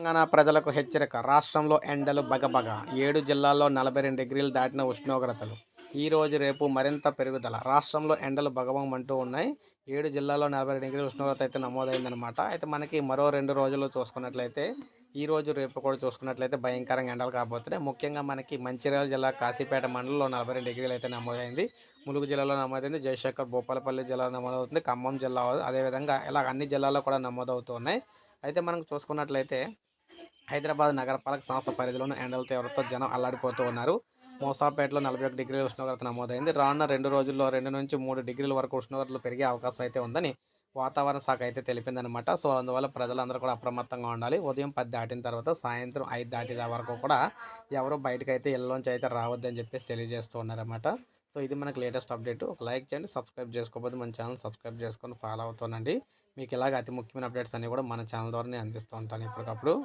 తెలంగాణ ప్రజలకు హెచ్చరిక. రాష్ట్రంలో ఎండలు బగబగ. 7 జిల్లాల్లో 42 డిగ్రీలు దాటిన ఉష్ణోగ్రతలు. ఈరోజు, రేపు మరింత పెరుగుదల. రాష్ట్రంలో ఎండలు భగభగమంటూ ఉన్నాయి. 7 జిల్లాల్లో 42 డిగ్రీల ఉష్ణోగ్రత అయితే నమోదైందనమాట. అయితే మనకి మరో 2 రోజులు చూసుకున్నట్లయితే, ఈరోజు, రేపు కూడా చూసుకున్నట్లయితే భయంకరంగా ఎండలు కాబోతున్నాయి. ముఖ్యంగా మనకి మంచిర్యాల జిల్లా కాశీపేట మండలంలో 42 డిగ్రీలు అయితే నమోదైంది. ములుగు జిల్లాలో నమోదైంది. జయశంకర్ భూపాలపల్లి జిల్లాలో నమోదవుతుంది. ఖమ్మం జిల్లా అదేవిధంగా ఇలా అన్ని జిల్లాల్లో కూడా నమోదవుతూ ఉన్నాయి. అయితే మనం చూసుకున్నట్లయితే హైదరాబాద్ నగరపాలక సంస్థ పరిధిలోని ఎండల తీవ్రతతో జనం అల్లాడిపోతూ ఉన్నారు. మూసాపేటలో 41 డిగ్రీల ఉష్ణోగ్రత నమోదైంది. రానున్న 2 రోజుల్లో 2-3 డిగ్రీల వరకు ఉష్ణోగ్రతలు పెరిగే అవకాశం అయితే ఉందని వాతావరణ శాఖ అయితే తెలిపిందనమాట. సో అందువల్ల ప్రజలందరూ కూడా అప్రమత్తంగా ఉండాలి. ఉదయం 10 దాటిన తర్వాత సాయంత్రం 5 దాటిన వరకు కూడా ఎవరు బయటకైతే ఇళ్ళలోంచి అయితే రావద్దని చెప్పేసి తెలియజేస్తూ ఉన్నారన్నమాట. సో ఇది మనకి లేటెస్ట్ అప్డేట్. ఒక లైక్ చేయండి, సబ్స్క్రైబ్ చేసుకోకపోతే మన ఛానల్ సబ్స్క్రైబ్ చేసుకొని ఫాలో అవుతానండి. మీకు ఇలాగ అతి ముఖ్యమైన అప్డేట్స్ అన్నీ కూడా మన ఛానల్ ద్వారా నేను అందిస్తూ ఉంటాను ఎప్పటికప్పుడు.